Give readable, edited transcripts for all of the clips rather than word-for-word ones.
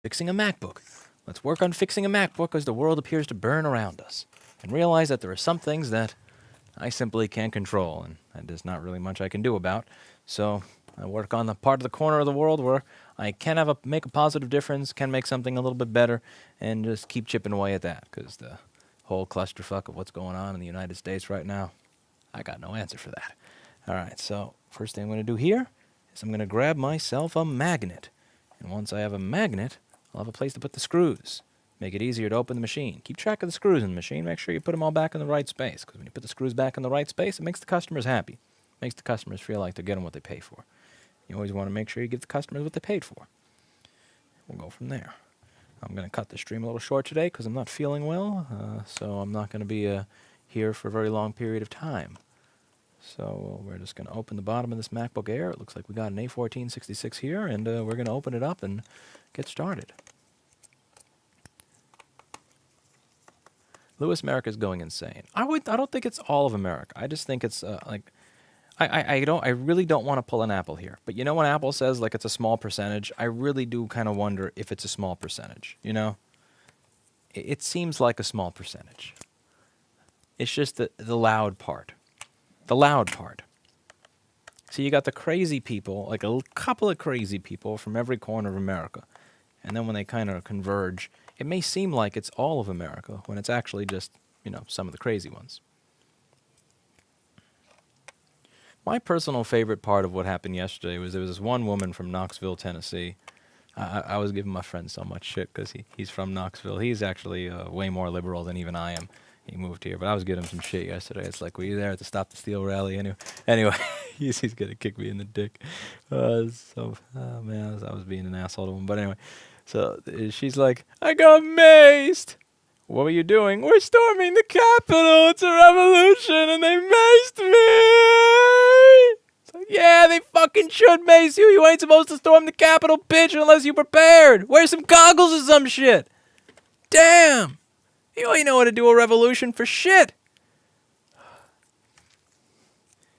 Fixing a MacBook. Let's work on fixing a MacBook as the world appears to burn around us, and realize that there are some things that I simply can't control, and there's not really much I can do about. So I work on the part of the corner of the world where I can make a positive difference, can make something a little bit better, and just keep chipping away at that, because the whole clusterfuck of what's going on in the United States right now, I got no answer for that. All right, so first thing I'm going to do here is I'm going to grab myself a magnet. And once I have a magnet, I'll have a place to put the screws. Make it easier to open the machine. Keep track of the screws in the machine. Make sure you put them all back in the right space. Because when you put the screws back in the right space, it makes the customers happy. Makes the customers feel like they're getting what they pay for. You always want to make sure you give the customers what they paid for. We'll go from there. I'm going to cut the stream a little short today because I'm not feeling well. So I'm not going to be here for a very long period of time. So we're just going to open the bottom of this MacBook Air. It looks like we got an A1466 here, and we're going to open it up and get started. Lewis, America's going insane. I don't think it's all of America. I just think it's I really don't want to pull an Apple here. But you know when Apple says like it's a small percentage, I really do kind of wonder if it's a small percentage, you know? It seems like a small percentage. It's just the loud part. The loud part. So you got the crazy people, like a couple of crazy people from every corner of America. And then when they kind of converge, it may seem like it's all of America when it's actually just, you know, some of the crazy ones. My personal favorite part of what happened yesterday was there was this one woman from Knoxville, Tennessee. I was giving my friend so much shit because he's from Knoxville. He's actually way more liberal than even I am. He moved here, but I was giving him some shit yesterday. It's like, were you there at the Stop the Steal rally? Anyway, he's going to kick me in the dick. Man, I was being an asshole to him. But anyway, so she's like, I got maced. What were you doing? We're storming the Capitol. It's a revolution, and they maced me. It's like, yeah, they fucking should mace you. You ain't supposed to storm the Capitol, bitch, unless you prepared. Wear some goggles or some shit. Damn. You ain't know how to do a revolution for shit.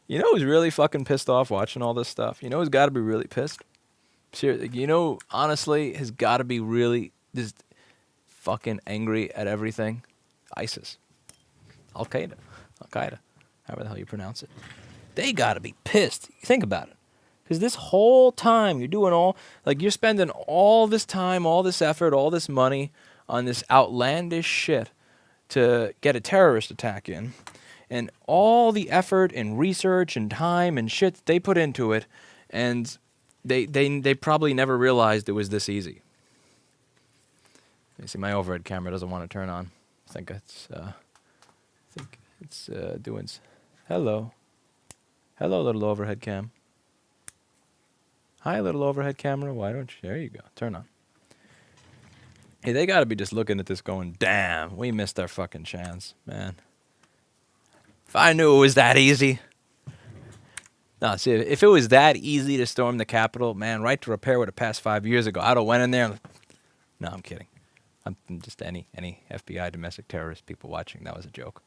You know who's really fucking pissed off watching all this stuff? You know who's got to be really pissed? Seriously, you know, honestly, has got to be really just fucking angry at everything? ISIS. Al-Qaeda. Al-Qaeda. However the hell you pronounce it. They got to be pissed. Think about it. Because this whole time you're doing you're spending all this time, all this effort, all this money on this outlandish shit to get a terrorist attack in, and all the effort and research and time and shit that they put into it, and they probably never realized it was this easy. You see, my overhead camera doesn't want to turn on. I think it's doing. Hello, little overhead cam. Hi, little overhead camera. Why don't you? There you go. Turn on. Hey, they gotta be just looking at this going, damn, we missed our fucking chance, man. If I knew it was that easy. No, see, if it was that easy to storm the Capitol, man, right to repair would have passed 5 years ago. I'd have went in there and... No, I'm kidding. I'm just any FBI domestic terrorist people watching, that was a joke.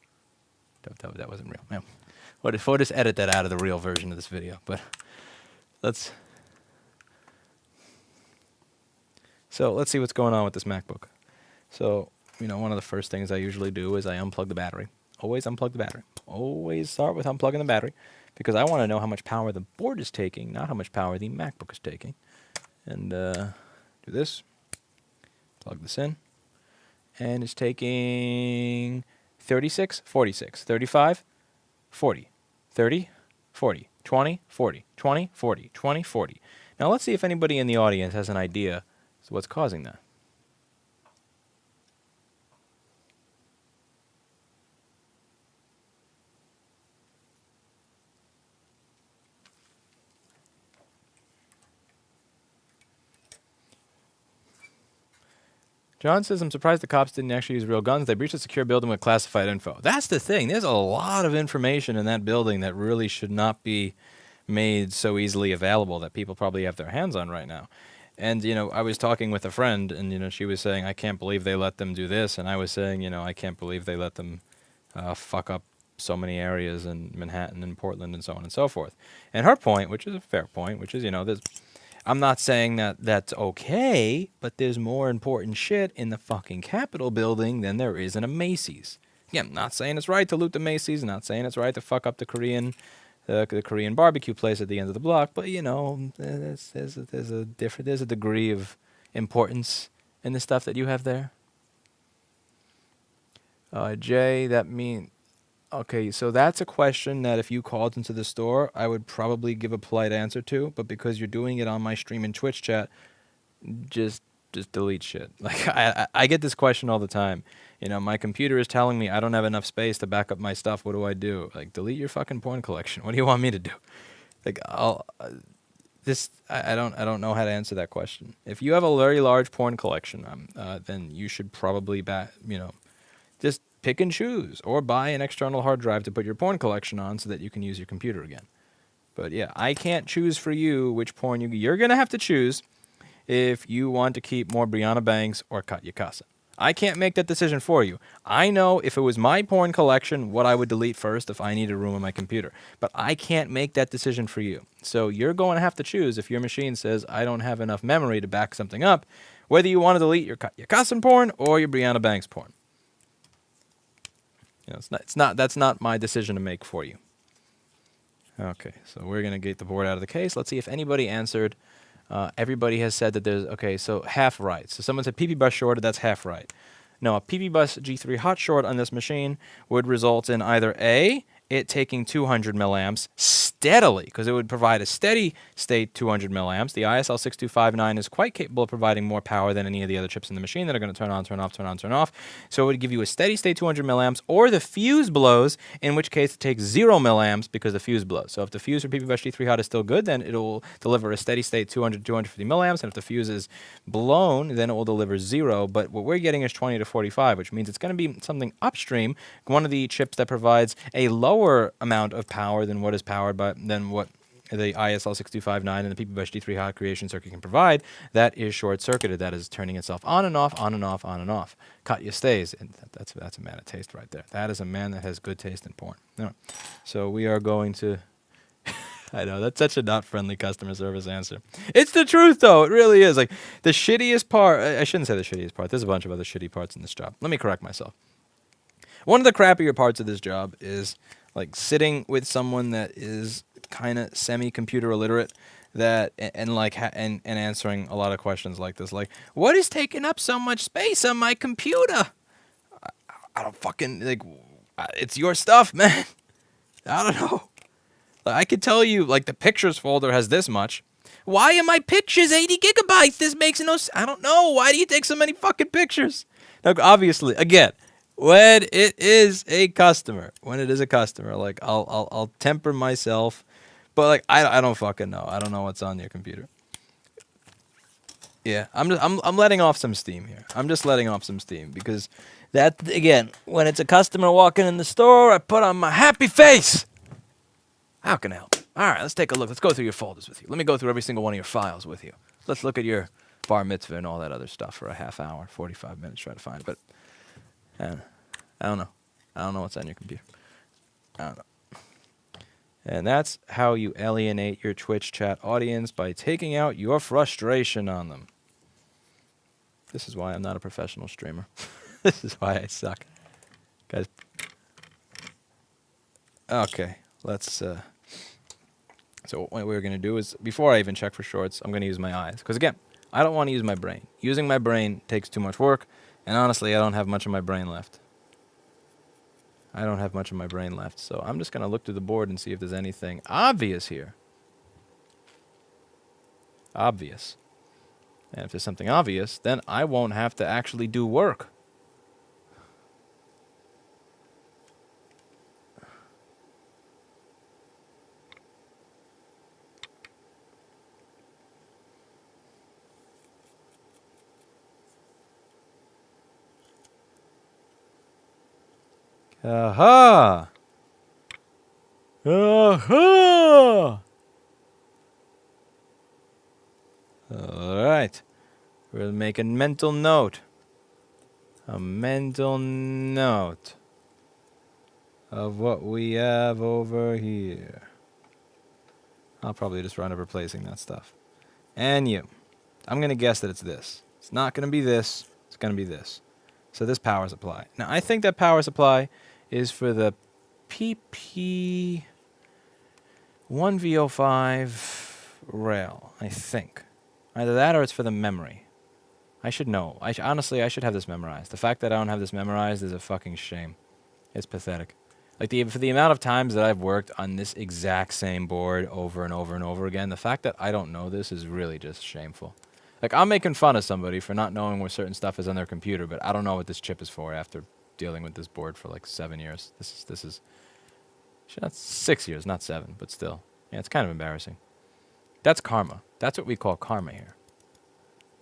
That wasn't real. Man, we'll just edit that out of the real version of this video, but let's... So let's see what's going on with this MacBook. So, you know, one of the first things I usually do is I unplug the battery. Always unplug the battery. Always start with unplugging the battery because I want to know how much power the board is taking, not how much power the MacBook is taking. And do this. Plug this in. And it's taking 36, 46, 35, 40, 30, 40, 20, 40, 20, 40, 20, 40. Now let's see if anybody in the audience has an idea as to what's causing that. John says, I'm surprised the cops didn't actually use real guns. They breached a secure building with classified info. That's the thing. There's a lot of information in that building that really should not be made so easily available that people probably have their hands on right now. And, you know, I was talking with a friend, and, you know, she was saying, I can't believe they let them do this. And I was saying, you know, I can't believe they let them fuck up so many areas in Manhattan and Portland and so on and so forth. And her point, which is a fair point, which is, you know, there's... I'm not saying that that's okay, but there's more important shit in the fucking Capitol building than there is in a Macy's. Yeah, I'm not saying it's right to loot the Macy's. Not saying it's right to fuck up the Korean barbecue place at the end of the block. But you know, there's a degree of importance in the stuff that you have there. Jay, that mean. Okay, so that's a question that if you called into the store, I would probably give a polite answer to. But because you're doing it on my stream and Twitch chat, just delete shit. Like I get this question all the time. You know, my computer is telling me I don't have enough space to back up my stuff. What do I do? Like, delete your fucking porn collection. What do you want me to do? Like, I don't know how to answer that question. If you have a very large porn collection, then you should probably just pick and choose, or buy an external hard drive to put your porn collection on so that you can use your computer again. But yeah, I can't choose for you which porn you're gonna have to choose if you want to keep more Brianna Banks or Katya Casa. I can't make that decision for you. I know if it was my porn collection, what I would delete first if I needed room on my computer. But I can't make that decision for you. So you're going to have to choose if your machine says, I don't have enough memory to back something up, whether you want to delete your Katya Casa porn or your Brianna Banks porn. You know, that's not my decision to make for you. Okay, so we're going to get the board out of the case. Let's see if anybody answered. Everybody has said that there's, okay, so half right. So someone said PP bus shorted, that's half right. No, a PP bus G3 hot short on this machine would result in either A, it taking 200 milliamps steadily, because it would provide a steady state 200 milliamps. The ISL 6259 is quite capable of providing more power than any of the other chips in the machine that are going to turn on, turn off, turn on, turn off. So it would give you a steady state 200 milliamps, or the fuse blows, in which case it takes 0 milliamps because the fuse blows. So if the fuse for PP bus G3 hot is still good, then it will deliver a steady state 200 250 milliamps, and if the fuse is blown, then it will deliver 0. But what we're getting is 20 to 45, which means it's going to be something upstream, one of the chips that provides a lower amount of power than what is powered by what the ISL 6259 and the PP bus G3 hot creation circuit can provide. That is short circuited. That is turning itself on and off, on and off, on and off. Katya stays, and that's a man of taste right there. That is a man that has good taste in porn. No. So we are going to. I know, that's such a not friendly customer service answer. It's the truth, though. It really is. Like, the shittiest part, I shouldn't say the shittiest part. There's a bunch of other shitty parts in this job. Let me correct myself. One of the crappier parts of this job is, like, sitting with someone that is kind of semi-computer illiterate and answering a lot of questions like this. Like, what is taking up so much space on my computer? I don't fucking, like, it's your stuff, man. I don't know. I could tell you, like, the pictures folder has this much. Why are my pictures 80 gigabytes? This makes no sense. I don't know. Why do you take so many fucking pictures? Now, obviously, again, when it is a customer, like, I'll temper myself. But, like, I don't fucking know. I don't know what's on your computer. Yeah, I'm letting off some steam here. I'm just letting off some steam because that, again, when it's a customer walking in the store, I put on my happy face. How can I help? All right, let's take a look. Let's go through your folders with you. Let me go through every single one of your files with you. Let's look at your bar mitzvah and all that other stuff for a half hour, 45 minutes, try to find it. But I don't know. I don't know what's on your computer. I don't know. And that's how you alienate your Twitch chat audience, by taking out your frustration on them. This is why I'm not a professional streamer. This is why I suck. Guys. Okay, let's... So what we're going to do is, before I even check for shorts, I'm going to use my eyes. Because again, I don't want to use my brain. Using my brain takes too much work, and honestly, I don't have much of my brain left. So I'm just going to look through the board and see if there's anything obvious here. Obvious. And if there's something obvious, then I won't have to actually do work. Aha! Aha! All right. We'll make a mental note. A mental note of what we have over here. I'll probably just run up replacing that stuff. and you. I'm going to guess that it's this. It's not going to be this. It's going to be this. So this power supply. Now, I think that power supply is for the PP1V05 rail, I think. Either that or it's for the memory. I should know. Honestly, I should have this memorized. The fact that I don't have this memorized is a fucking shame. It's pathetic. Like, for the amount of times that I've worked on this exact same board over and over and over again, the fact that I don't know this is really just shameful. Like, I'm making fun of somebody for not knowing where certain stuff is on their computer, but I don't know what this chip is for after dealing with this board for like 7 years. This is that's 6 years, not 7, but still. Yeah, it's kind of embarrassing. That's karma. That's what we call karma here.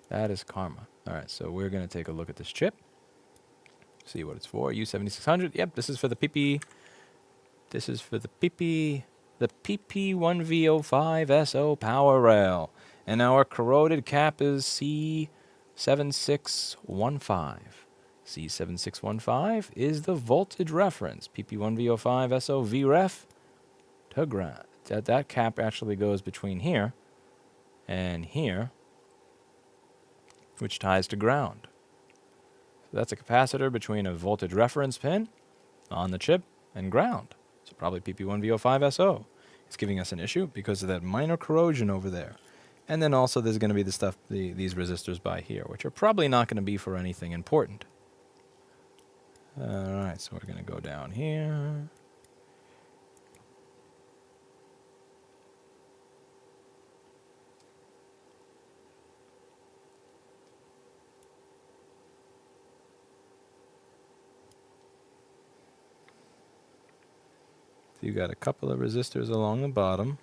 That is karma. All right, so we're going to take a look at this chip. See what it's for. U7600. Yep, this is for the PP. This is for the PP1V05SO power rail. And our corroded cap is C7615. C7615 is the voltage reference. PP1V05SO VREF to ground. That cap actually goes between here and here, which ties to ground. So that's a capacitor between a voltage reference pin on the chip and ground. So probably PP1V05SO. It's giving us an issue because of that minor corrosion over there. And then also there's going to be the stuff, these resistors by here, which are probably not going to be for anything important. Alright, so we're going to go down here. So you got a couple of resistors along the bottom.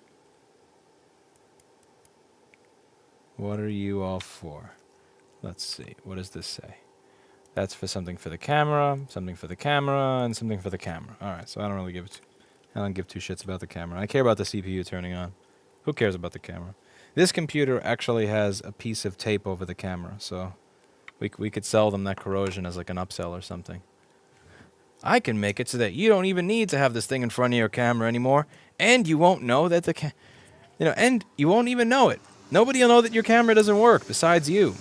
What are you all for? Let's see. What does this say? That's for something for the camera, something for the camera, and something for the camera. All right, so I don't give two shits about the camera. I care about the CPU turning on. Who cares about the camera? This computer actually has a piece of tape over the camera, so we could sell them that corrosion as like an upsell or something. I can make it so that you don't even need to have this thing in front of your camera anymore, and you won't know that and you won't even know it. Nobody will know that your camera doesn't work besides you.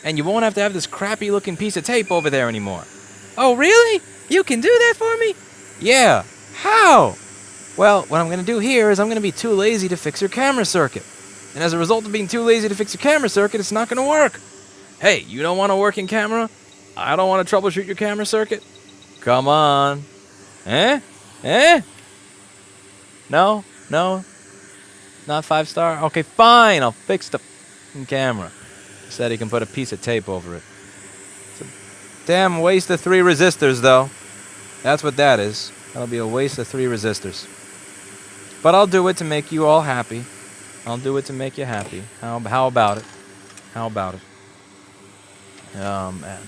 And you won't have to have this crappy looking piece of tape over there anymore. Oh, really? You can do that for me? Yeah. How? Well, what I'm going to do here is I'm going to be too lazy to fix your camera circuit. And as a result of being too lazy to fix your camera circuit, it's not going to work. Hey, you don't want a working camera? I don't want to troubleshoot your camera circuit? Come on. Eh? No? Not 5-star? Okay, fine. I'll fix the camera. Said he can put a piece of tape over it. It's a damn waste of 3 resistors, though. That's what that is. That'll be a waste of 3 resistors. But I'll do it to make you all happy. I'll do it to make you happy. How about it? How about it? Oh, man.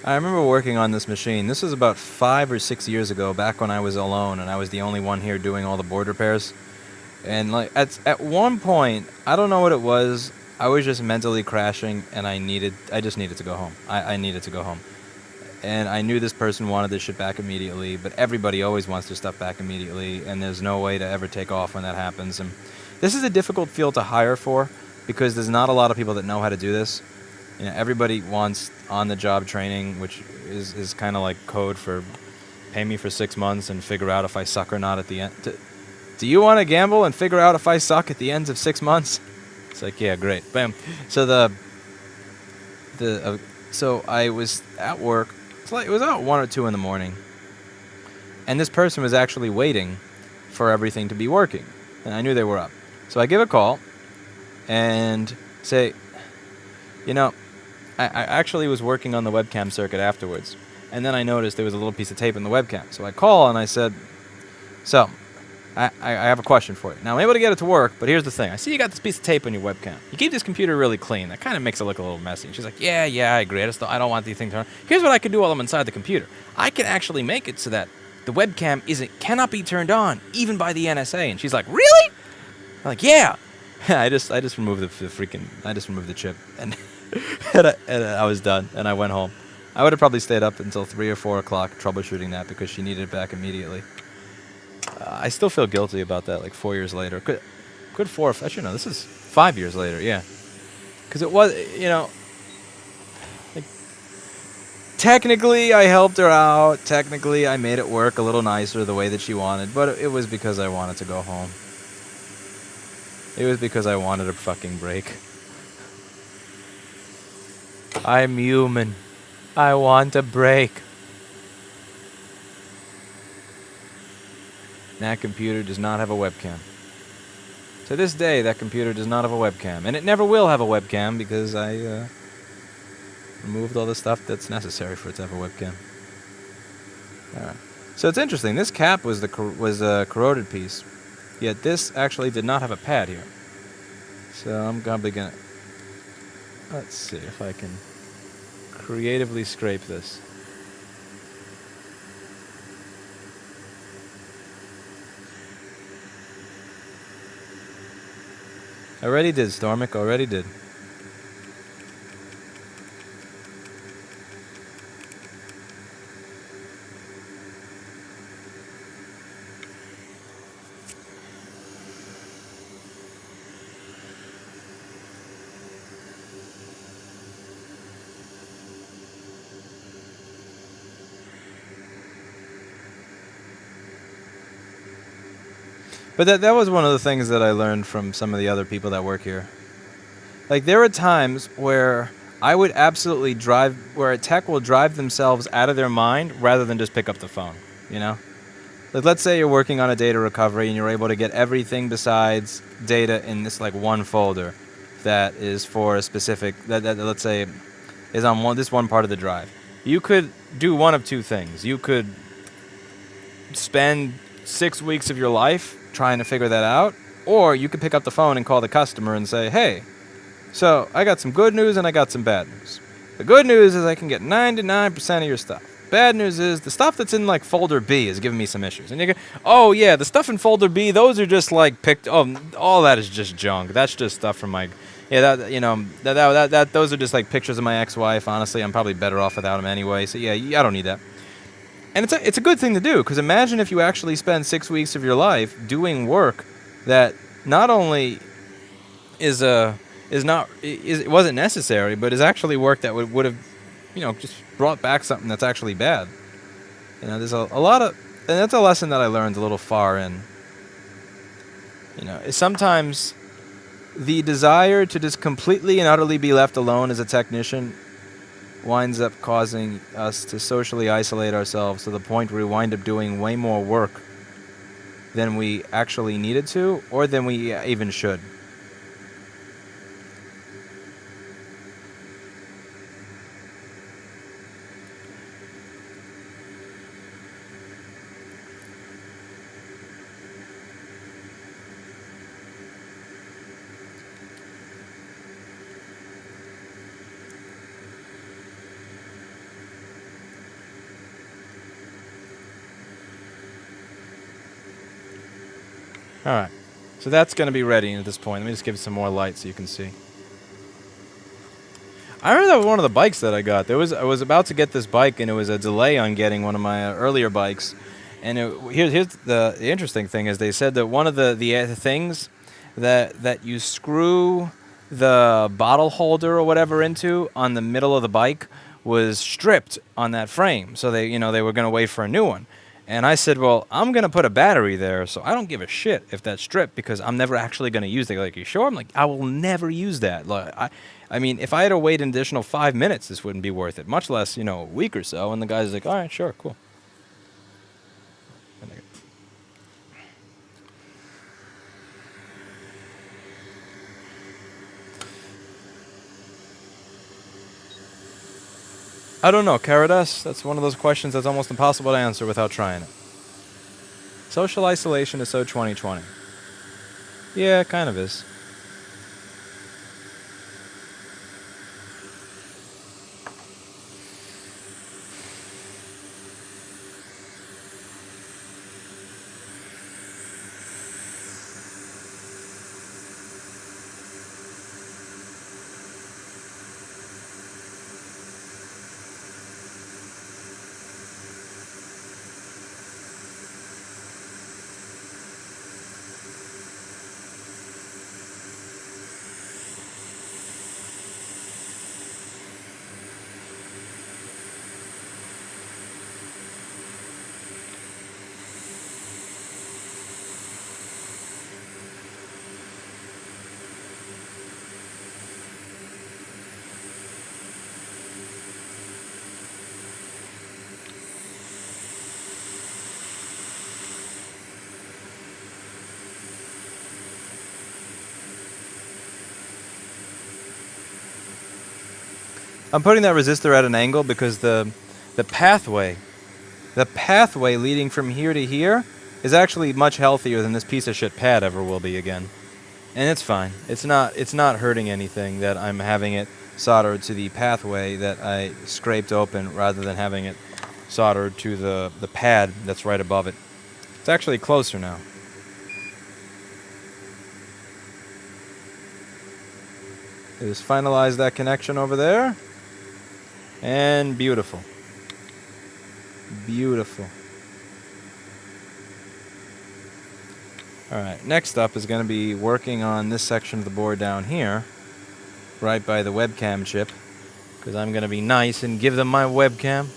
I remember working on this machine. This was about 5 or 6 years ago, back when I was alone and I was the only one here doing all the board repairs. And like at one point, I don't know what it was. I was just mentally crashing, and I just needed to go home. I needed to go home. And I knew this person wanted this shit back immediately, but everybody always wants their stuff back immediately, and there's no way to ever take off when that happens. And this is a difficult field to hire for, because there's not a lot of people that know how to do this. You know, everybody wants on-the-job training, which is kind of like code for pay me for 6 months and figure out if I suck or not at the end. Do you want to gamble and figure out if I suck at the end of 6 months? It's like, yeah, great. Bam. So so I was at work. It was about 1 or 2 in the morning, and this person was actually waiting for everything to be working, and I knew they were up. So I give a call and say, you know, I actually was working on the webcam circuit afterwards, and then I noticed there was a little piece of tape in the webcam. So I call and I said, so, I have a question for you. Now, I'm able to get it to work, but here's the thing. I see you got this piece of tape on your webcam. You keep this computer really clean. That kind of makes it look a little messy. And she's like, yeah, I agree. I don't want these things to turn on. Here's what I can do while I'm inside the computer. I can actually make it so that the webcam cannot be turned on, even by the NSA. And she's like, really? I'm like, yeah. I just removed the freaking. I just removed the chip, and and I was done, and I went home. I would have probably stayed up until 3 or 4 o'clock troubleshooting that because she needed it back immediately. I still feel guilty about that. Like 4 years later, good 4. Actually, no, this is 5 years later. Yeah, because it was, like technically I helped her out. Technically, I made it work a little nicer the way that she wanted, but it was because I wanted to go home. It was because I wanted a fucking break. I'm human. I want a break. That computer does not have a webcam. To this day, that computer does not have a webcam. And it never will have a webcam because I removed all the stuff that's necessary for it to have a webcam. Alright. So it's interesting. This cap was a corroded piece. Yet this actually did not have a pad here. So I'm probably gonna... Let's see if I can creatively scrape this. Already did, Stormic, already did. But that was one of the things that I learned from some of the other people that work here. Like, there are times where I would absolutely where a tech will drive themselves out of their mind rather than just pick up the phone, you know? Like, let's say you're working on a data recovery and you're able to get everything besides data in this, like, one folder that is for a specific, that let's say, is on this one part of the drive. You could do one of two things. You could spend 6 weeks of your life trying to figure that out, or you could pick up the phone and call the customer and say, hey, so I got some good news and I got some bad news. The good news is I can get 99% of your stuff. Bad news is the stuff that's in like folder B is giving me some issues. And you go, oh yeah, the stuff in folder B, those are just like picked. Oh, all that is just junk. That's just stuff from my, those are just like pictures of my ex-wife. Honestly, I'm probably better off without them anyway. So yeah, I don't need that. And it's a good thing to do, because imagine if you actually spend 6 weeks of your life doing work that not only it wasn't necessary, but is actually work that would have, just brought back something that's actually bad. There's a lot of, and that's a lesson that I learned a little far in. Is sometimes the desire to just completely and utterly be left alone as a technician winds up causing us to socially isolate ourselves to the point where we wind up doing way more work than we actually needed to, or than we even should. Alright, so that's going to be ready at this point. Let me just give it some more light so you can see. I remember that was one of the bikes that I got. I was about to get this bike, and it was a delay on getting one of my earlier bikes. And here's the interesting thing is they said that one of the things that you screw the bottle holder or whatever into on the middle of the bike was stripped on that frame. So they were going to wait for a new one. And I said, well, I'm going to put a battery there, so I don't give a shit if that's stripped, because I'm never actually going to use it. Like, you sure? I'm like, I will never use that. Like, I mean, if I had to wait an additional 5 minutes, this wouldn't be worth it, much less, a week or so. And the guy's like, all right, sure, cool. I don't know, Caradas. That's one of those questions that's almost impossible to answer without trying it. Social isolation is so 2020. Yeah, it kind of is. I'm putting that resistor at an angle because the pathway leading from here to here is actually much healthier than this piece of shit pad ever will be again. And it's fine. It's not hurting anything that I'm having it soldered to the pathway that I scraped open rather than having it soldered to the pad that's right above it. It's actually closer now. Just finalize that connection over there. And beautiful. Beautiful. Alright, next up is going to be working on this section of the board down here, right by the webcam chip, because I'm going to be nice and give them my webcam.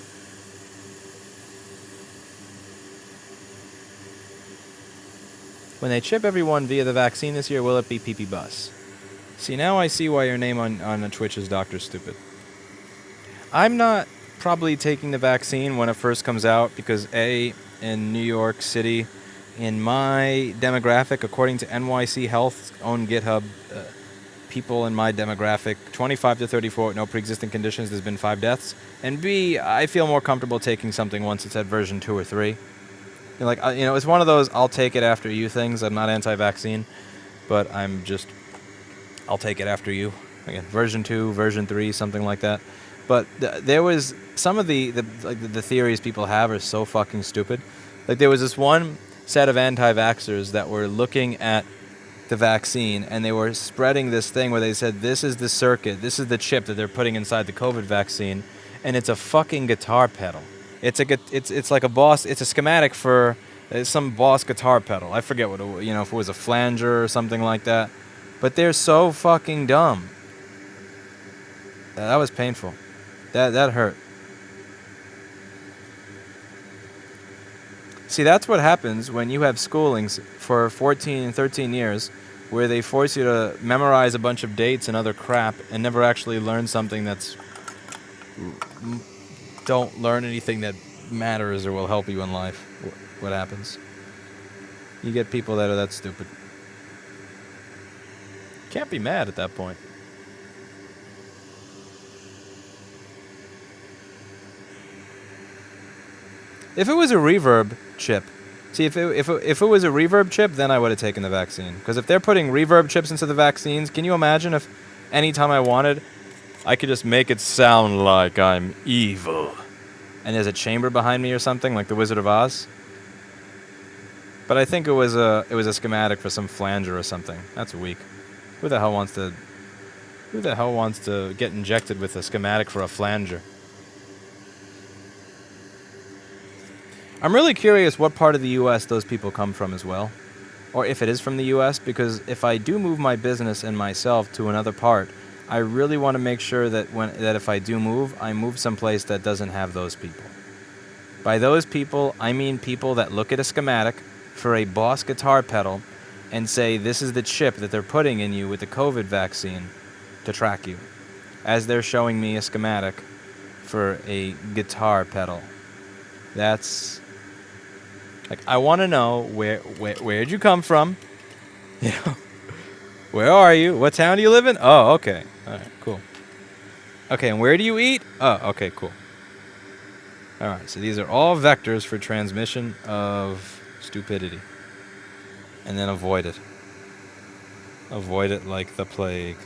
When they chip everyone via the vaccine this year, will it be PP Bus? See, now I see why your name on Twitch is Dr. Stupid. I'm not probably taking the vaccine when it first comes out because A, in New York City, in my demographic, according to NYC Health's own GitHub, people in my demographic, 25 to 34 with no pre-existing conditions, there's been 5 deaths. And B, I feel more comfortable taking something once it's at version 2 or 3. It's one of those I'll take it after you things. I'm not anti-vaccine, but I'll take it after you. Again, version 2, version 3, something like that. But there was some of the theories people have are so fucking stupid. Like there was this one set of anti-vaxxers that were looking at the vaccine and they were spreading this thing where they said this is the circuit, this is the chip that they're putting inside the COVID vaccine, and it's a fucking guitar pedal. It's like a Boss. It's a schematic for some Boss guitar pedal. I forget what if it was a flanger or something like that. But they're so fucking dumb. That was painful. That hurt. See, that's what happens when you have schoolings for 14 and 13 years where they force you to memorize a bunch of dates and other crap and never actually learn something that's... Don't learn anything that matters or will help you in life. What happens? You get people that are that stupid. Can't be mad at that point. If it was a reverb chip, see, if it was a reverb chip, then I would have taken the vaccine. Because if they're putting reverb chips into the vaccines, can you imagine if anytime I wanted, I could just make it sound like I'm evil, and there's a chamber behind me or something, like the Wizard of Oz? But I think it was a schematic for some flanger or something. That's weak. Who the hell wants to get injected with a schematic for a flanger? I'm really curious what part of the U.S. those people come from as well. Or if it is from the U.S., because if I do move my business and myself to another part, I really want to make sure that if I do move, I move someplace that doesn't have those people. By those people, I mean people that look at a schematic for a Boss guitar pedal and say this is the chip that they're putting in you with the COVID vaccine to track you, as they're showing me a schematic for a guitar pedal. That's... Like, I want to know where'd you come from? You know, where are you? What town do you live in? Oh, okay. All right, cool. Okay, and where do you eat? Oh, okay, cool. All right, so these are all vectors for transmission of stupidity. And then avoid it. Avoid it like the plague.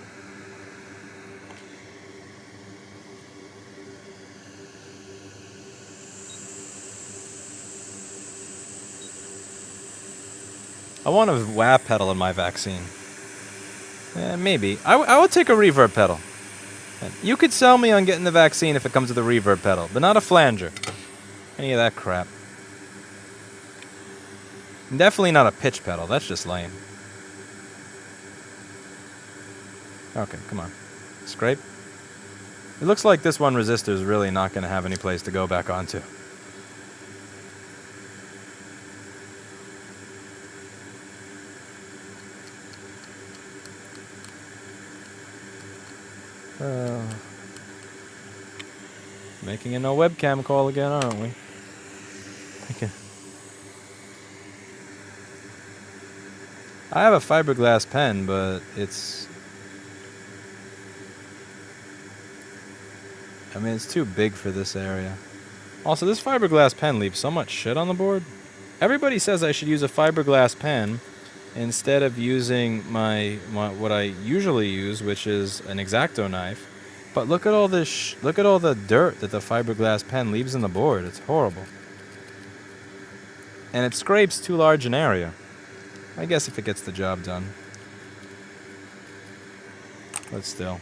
I want a wah pedal in my vaccine. Maybe. I would take a reverb pedal. You could sell me on getting the vaccine if it comes with a reverb pedal, but not a flanger. Any of that crap. Definitely not a pitch pedal. That's just lame. Okay, come on. Scrape. It looks like this one resistor is really not going to have any place to go back onto. Making a no webcam call again, aren't we? Okay. I have a fiberglass pen, but it's... I mean, it's too big for this area. Also, this fiberglass pen leaves so much shit on the board. Everybody says I should use a fiberglass pen instead of using my what I usually use, which is an X-Acto knife. But look at all this. Look at all the dirt that the fiberglass pen leaves in the board. It's horrible. And it scrapes too large an area. I guess if it gets the job done. But still.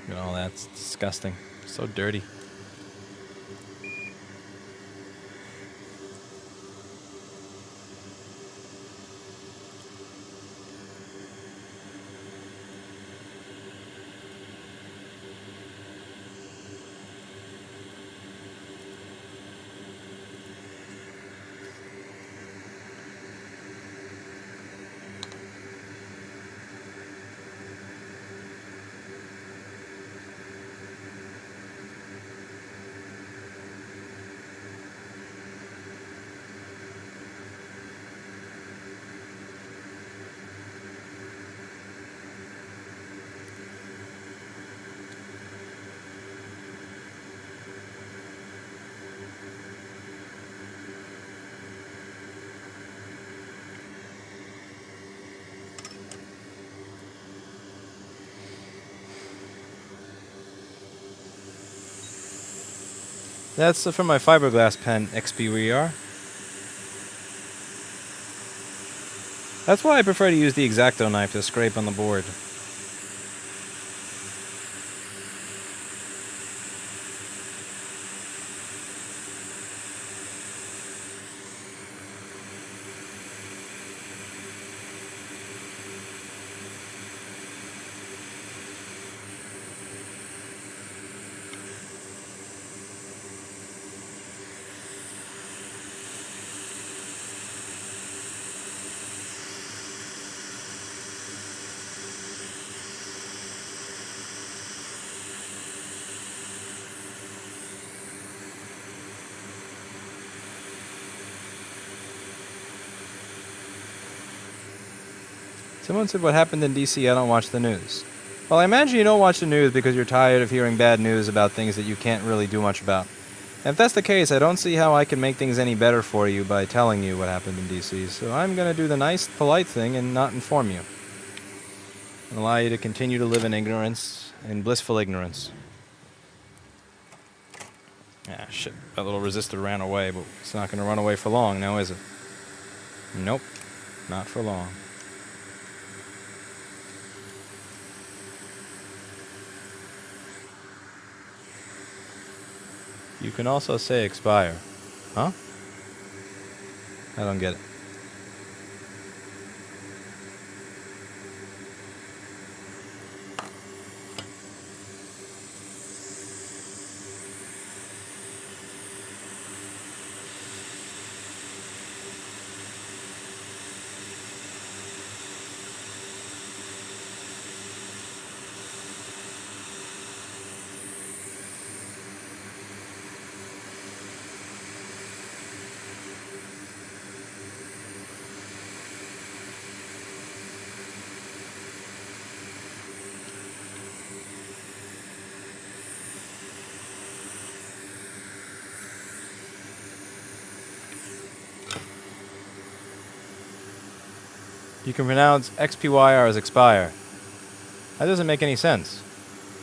Look at all that. It's disgusting. So dirty. That's from my fiberglass pen XPWR. That's why I prefer to use the X-Acto knife to scrape on the board. Someone said, what happened in DC? I don't watch the news. Well, I imagine you don't watch the news because you're tired of hearing bad news about things that you can't really do much about. And if that's the case, I don't see how I can make things any better for you by telling you what happened in DC. So I'm going to do the nice, polite thing and not inform you. And allow you to continue to live in ignorance, in blissful ignorance. Ah, shit. That little resistor ran away, but it's not going to run away for long now, is it? Nope. Not for long. You can also say expire. Huh? I don't get it. You can pronounce XPYR as expire. That doesn't make any sense.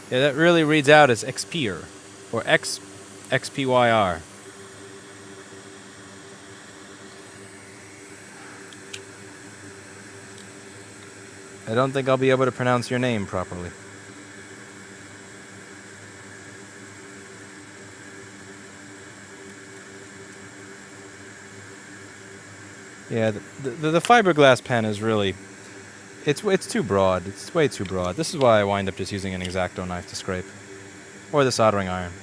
Yeah, that really reads out as expire, or XPYR. I don't think I'll be able to pronounce your name properly. Yeah, the fiberglass pen is really, it's too broad. It's way too broad. This is why I wind up just using an X-Acto knife to scrape, or the soldering iron.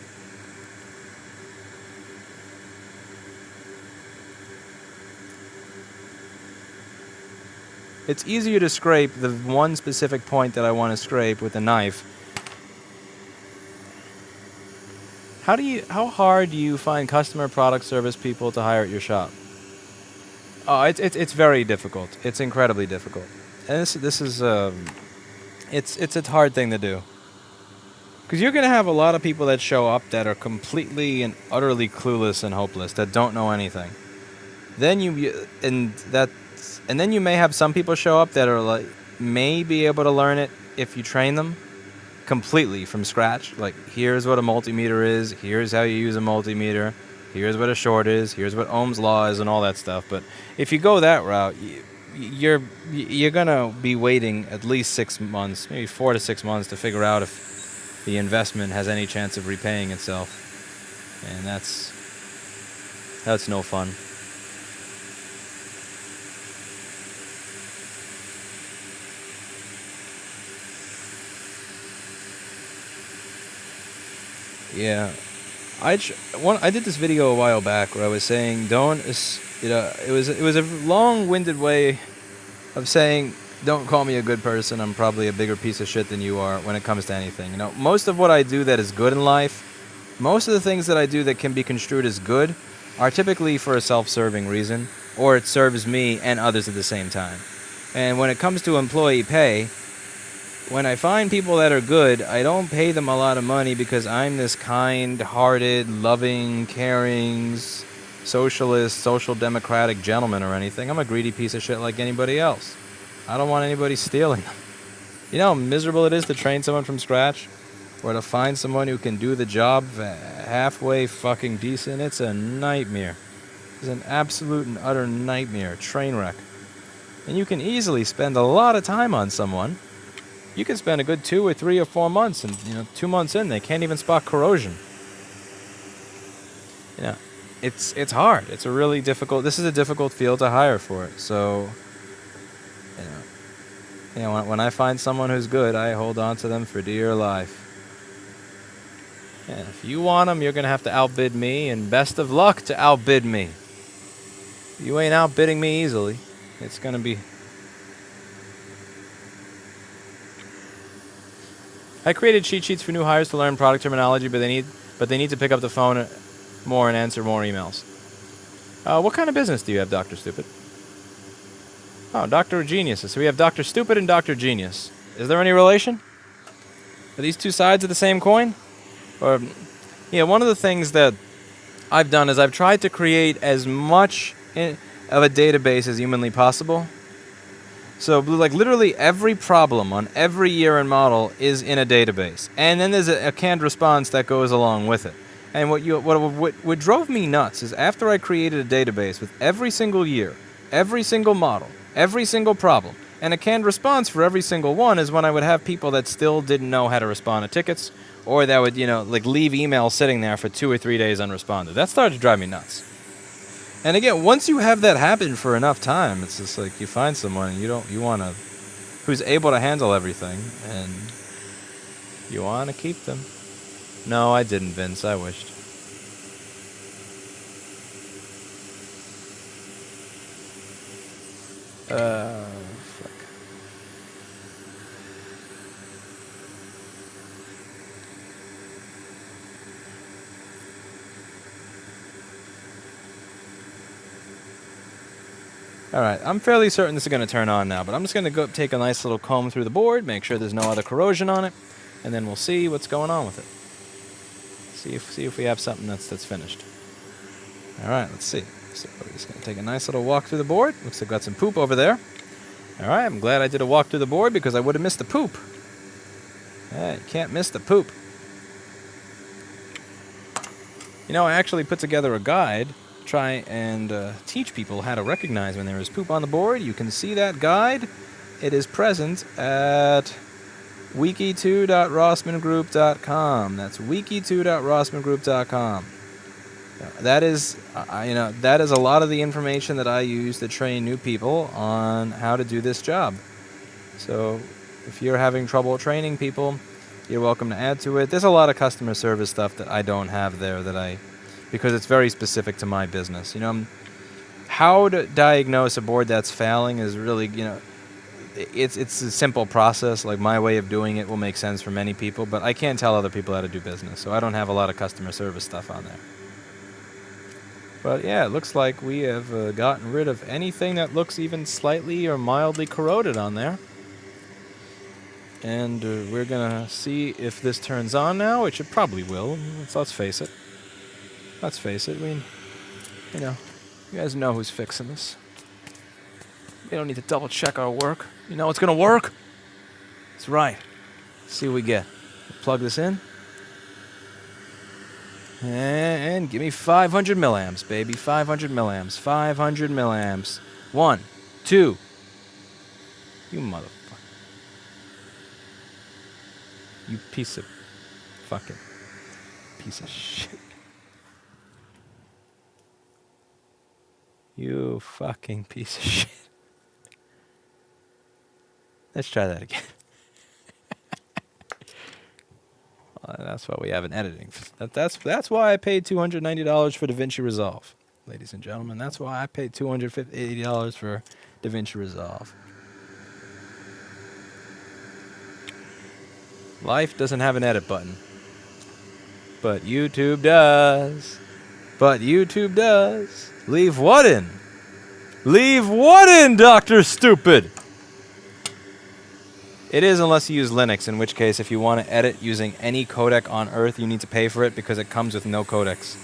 It's easier to scrape the one specific point that I want to scrape with a knife. How hard do you find customer product service people to hire at your shop? Oh, it's very difficult. It's incredibly difficult, and this is it's a hard thing to do. Because you're going to have a lot of people that show up that are completely and utterly clueless and hopeless, that don't know anything. Then and then you may have some people show up that are like, may be able to learn it if you train them completely from scratch. Like, here's what a multimeter is, here's how you use a multimeter, here's what a short is, here's what Ohm's law is, and all that stuff. But if you go that route, you're gonna be waiting at least 6 months, maybe 4 to 6 months, to figure out if the investment has any chance of repaying itself, and that's no fun. Yeah, I did this video a while back where I was saying don't, it was a long-winded way of saying don't call me a good person. I'm probably a bigger piece of shit than you are when it comes to anything. You know, most of what I do that is good in life, most of the things that I do that can be construed as good are typically for a self-serving reason, or it serves me and others at the same time. And when it comes to employee pay, when I find people that are good, I don't pay them a lot of money because I'm this kind-hearted, loving, caring, socialist, social democratic gentleman or anything. I'm a greedy piece of shit like anybody else. I don't want anybody stealing them. You know how miserable it is to train someone from scratch? Or to find someone who can do the job halfway fucking decent? It's a nightmare. It's an absolute and utter nightmare. Train wreck. And you can easily spend a lot of time on someone. You can spend a good 2 or 3 or 4 months, and 2 months in, they can't even spot corrosion. It's hard. It's a really difficult. This is a difficult field to hire for. So, when I find someone who's good, I hold on to them for dear life. Yeah, if you want them, you're gonna have to outbid me, and best of luck to outbid me. You ain't outbidding me easily. It's gonna be. I created cheat sheets for new hires to learn product terminology, but they need to pick up the phone more and answer more emails. What kind of business do you have, Dr. Stupid? Oh, Dr. Genius. So we have Dr. Stupid and Dr. Genius. Is there any relation? Are these two sides of the same coin? Or, one of the things that I've done is I've tried to create as much of a database as humanly possible. So, like, literally every problem on every year and model is in a database. And then there's a canned response that goes along with it. And what drove me nuts is after I created a database with every single year, every single model, every single problem, and a canned response for every single one, is when I would have people that still didn't know how to respond to tickets, or that would, leave emails sitting there for 2 or 3 days unresponded. That started to drive me nuts. And again, once you have that happen for enough time, it's just like you find someone and who's able to handle everything, and you want to keep them. No, I didn't, Vince. I wished. Fuck. Alright, I'm fairly certain this is going to turn on now, but I'm just going to go take a nice little comb through the board, make sure there's no other corrosion on it, and then we'll see what's going on with it. See if we have something that's finished. Alright, let's see. So we're just going to take a nice little walk through the board. Looks like I've got some poop over there. Alright, I'm glad I did a walk through the board because I would have missed the poop. Yeah, you can't miss the poop. I actually put together a guide to try and teach people how to recognize when there is poop on the board. You can see that guide. It is present at wiki2.rossmangroup.com. That's wiki2.rossmangroup.com. That is, that is a lot of the information that I use to train new people on how to do this job. So if you're having trouble training people, you're welcome to add to it. There's a lot of customer service stuff that I don't have there because it's very specific to my business. How to diagnose a board that's failing is really, it's a simple process. Like, my way of doing it will make sense for many people, but I can't tell other people how to do business, so I don't have a lot of customer service stuff on there. But yeah, it looks like we have gotten rid of anything that looks even slightly or mildly corroded on there. And we're gonna see if this turns on now, which it probably will. Let's face it. Let's face it. I mean, you know, you guys know who's fixing this. We don't need to double check our work. You know it's gonna work? That's right. Let's see what we get. Plug this in. And give me 500 milliamps, baby. 500 milliamps. 500 milliamps. 1, 2. You motherfucker. You piece of fucking piece of shit. You fucking piece of shit. Let's try that again. That's why we have an editing. That's why I paid $290 for DaVinci Resolve, ladies and gentlemen. That's why I paid $280 for DaVinci Resolve. Life doesn't have an edit button, but YouTube does. But YouTube does. Leave what in? Leave what in, Dr. Stupid? It is unless you use Linux, in which case if you want to edit using any codec on Earth, you need to pay for it because it comes with no codecs.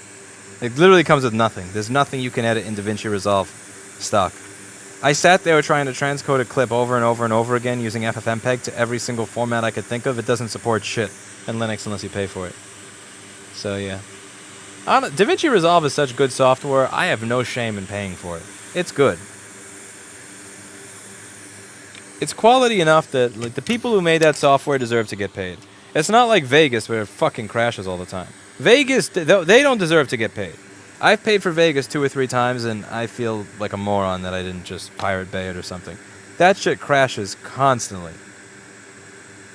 It literally comes with nothing. There's nothing you can edit in DaVinci Resolve stock. I sat there trying to transcode a clip over and over and over again using FFmpeg to every single format I could think of. It doesn't support shit in Linux unless you pay for it. So yeah. DaVinci Resolve is such good software, I have no shame in paying for it. It's good. It's quality enough that like the people who made that software deserve to get paid. It's not like Vegas where it fucking crashes all the time. Vegas, they don't deserve to get paid. I've paid for Vegas 2 or 3 times and I feel like a moron that I didn't just Pirate Bay it or something. That shit crashes constantly.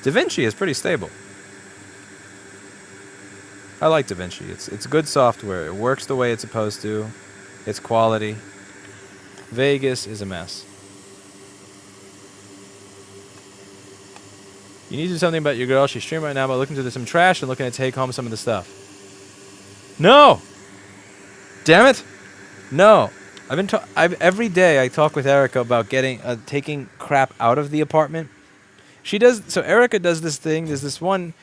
DaVinci is pretty stable. I like DaVinci. It's good software. It works the way it's supposed to. It's quality. Vegas is a mess. You need to do something about your girl. She's streaming right now by looking through some trash and looking to take home some of the stuff. No! Damn it! No. Every day I talk with Erica about taking crap out of the apartment. So Erica does this thing. There's this one.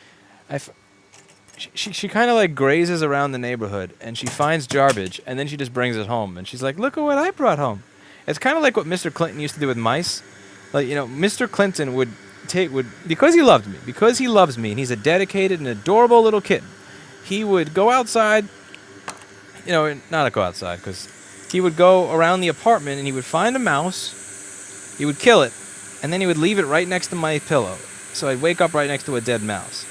She kind of like grazes around the neighborhood and she finds garbage and then she just brings it home and she's like, look at what I brought home. It's kind of like what Mr. Clinton used to do with mice. Like, you know, Mr. Clinton would because he loved me, because he loves me, and he's a dedicated and adorable little kitten, he would go outside, you know, not go outside, because he would go around the apartment and he would find a mouse, he would kill it, and then he would leave it right next to my pillow. So I'd wake up right next to a dead mouse.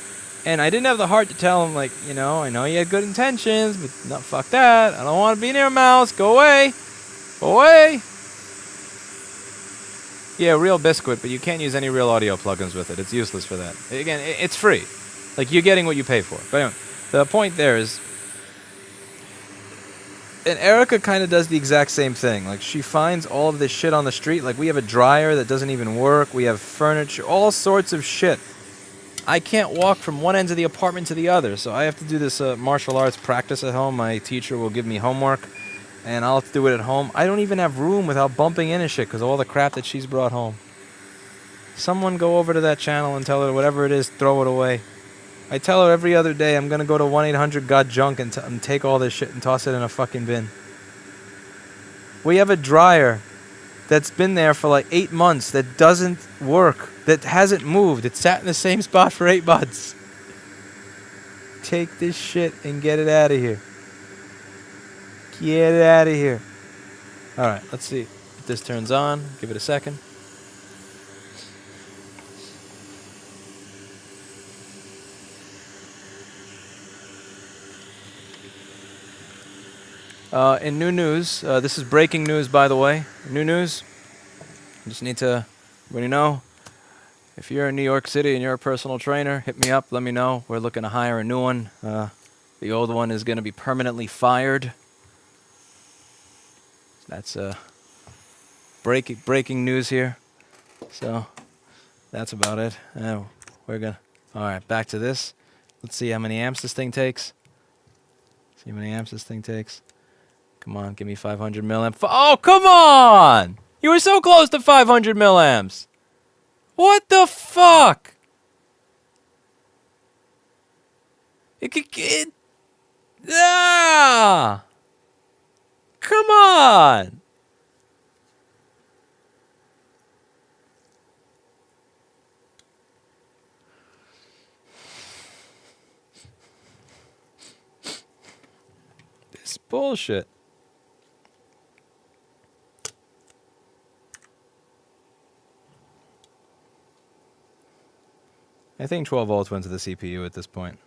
And I didn't have the heart to tell him, like, you know, I know you had good intentions, but no, fuck that, I don't want to be near a mouse, go away, go away. Yeah, real Biscuit, but you can't use any real audio plugins with it. It's useless for that. Again, it's free. Like, you're getting what you pay for. But anyway, the point there is... And Erica kind of does the exact same thing. Like, she finds all of this shit on the street. Like, we have a dryer that doesn't even work. We have furniture, all sorts of shit. I can't walk from one end of the apartment to the other, so I have to do this martial arts practice at home. My teacher will give me homework. And I'll have to do it at home. I don't even have room without bumping into shit because of all the crap that she's brought home. Someone go over to that channel and tell her whatever it is, throw it away. I tell her every other day I'm going to go to 1-800-GOT-JUNK and take all this shit and toss it in a fucking bin. We have a dryer that's been there for like 8 months that doesn't work, that hasn't moved. It sat in the same spot for 8 months. Take this shit and get it out of here. Get it out of here. Alright, let's see if this turns on. Give it a second. In new news, this is breaking news, by the way. New news. I just need to, everybody know, if you're in New York City and you're a personal trainer, hit me up, let me know. We're looking to hire a new one. The old one is going to be permanently fired. That's breaking news here. So that's about it. We're gonna. All right, back to this. Let's see how many amps this thing takes. See how many amps this thing takes. Come on, give me 500 milliamps. Oh, come on! You were so close to 500 milliamps. What the fuck? Ah! Come on! This bullshit. I think 12 volts went to the CPU at this point.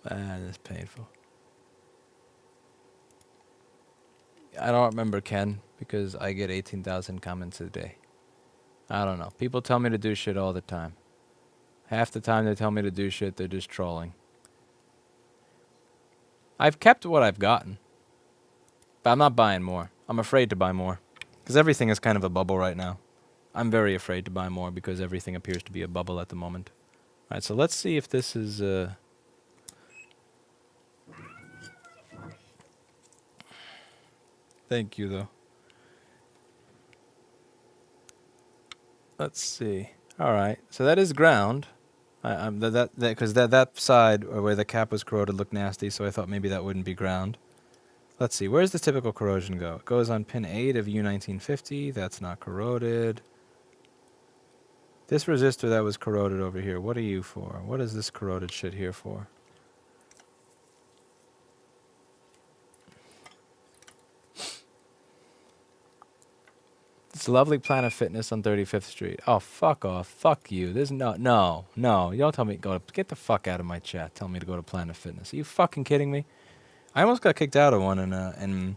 Man, it's painful. I don't remember Ken because I get 18,000 comments a day. I don't know. People tell me to do shit all the time. Half the time they tell me to do shit, they're just trolling. I've kept what I've gotten, but I'm not buying more. I'm afraid to buy more because everything is kind of a bubble right now. I'm very afraid to buy more because everything appears to be a bubble at the moment. All right, so let's see if this is... Thank you, though. Let's see. All right, so that is ground. Because that side where the cap was corroded looked nasty, so I thought maybe that wouldn't be ground. Let's see. Where's the typical corrosion go? It goes on pin 8 of U1950. That's not corroded. This resistor that was corroded over here, what are you for? What is this corroded shit here for? It's lovely Planet Fitness on 35th Street. Oh, fuck off. Fuck you. There's no. You don't tell me get the fuck out of my chat. Tell me to go to Planet Fitness. Are you fucking kidding me? I almost got kicked out of one in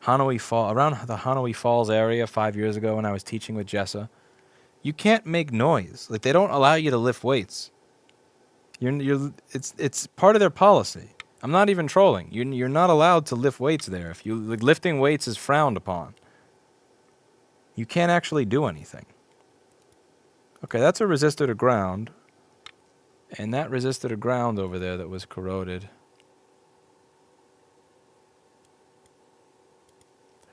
Hanoi Fall, around the Hanoi Falls area 5 years ago when I was teaching with Jessa. You can't make noise. Like, they don't allow you to lift weights. It's part of their policy. I'm not even trolling. You're not allowed to lift weights there. If you lifting weights is frowned upon. You can't actually do anything. Okay, that's a resistor to ground. And that resistor to ground over there that was corroded.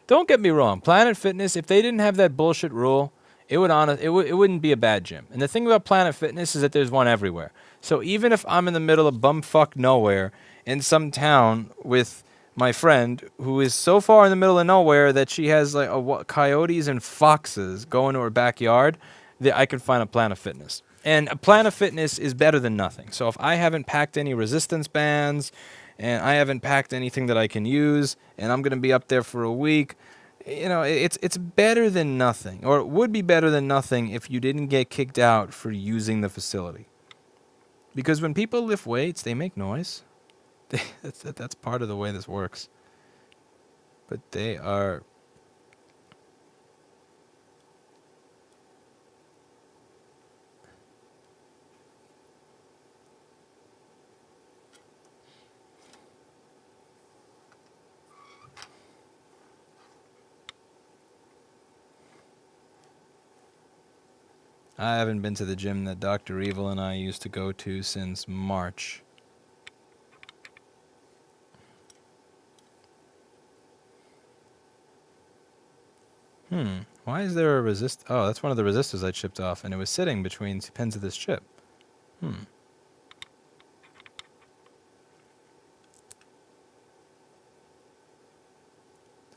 Don't get me wrong. Planet Fitness, if they didn't have that bullshit rule, it wouldn't be a bad gym. And the thing about Planet Fitness is that there's one everywhere. So even if I'm in the middle of bumfuck nowhere in some town with my friend who is so far in the middle of nowhere that she has like coyotes and foxes going to her backyard, that I could find a Planet Fitness. And a Planet Fitness is better than nothing. So if I haven't packed any resistance bands and I haven't packed anything that I can use and I'm going to be up there for a week, you know, it's better than nothing. Or it would be better than nothing if you didn't get kicked out for using the facility. Because when people lift weights, they make noise. That's part of the way this works. But they are... I haven't been to the gym that Dr. Evil and I used to go to since March. Why is there a resist? Oh, that's one of the resistors I chipped off, and it was sitting between two pins of this chip.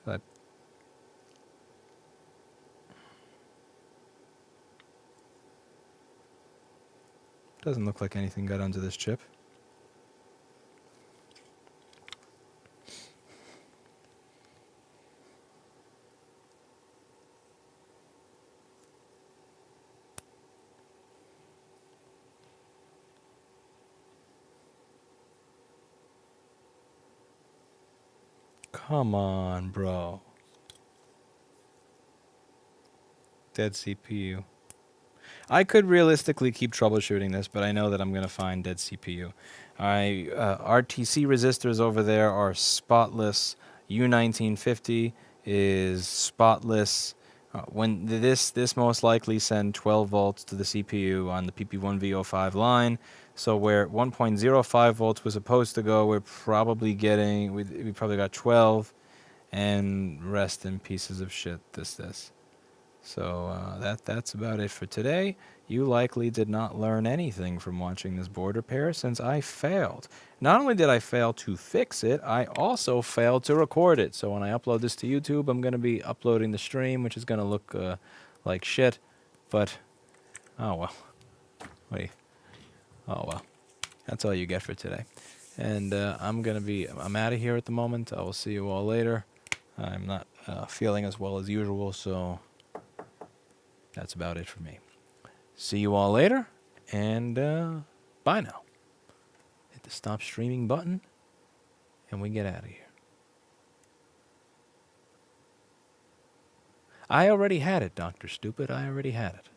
So doesn't look like anything got onto this chip. Come on, bro. Dead CPU. I could realistically keep troubleshooting this, but I know that I'm going to find dead CPU. RTC resistors over there are spotless. U1950 is spotless. When this most likely send 12 volts to the CPU on the PP1V05 line. So where 1.05 volts was supposed to go, we're probably getting, we probably got 12, and rest in pieces of shit, this. So that's about it for today. You likely did not learn anything from watching this board repair since I failed. Not only did I fail to fix it, I also failed to record it. So when I upload this to YouTube, I'm going to be uploading the stream, which is going to look like shit. But, oh well. Wait. Oh well. That's all you get for today. And I'm out of here at the moment. I will see you all later. I'm not feeling as well as usual, so that's about it for me. See you all later, and bye now. Hit the stop streaming button, and we get out of here. I already had it, Dr. Stupid. I already had it.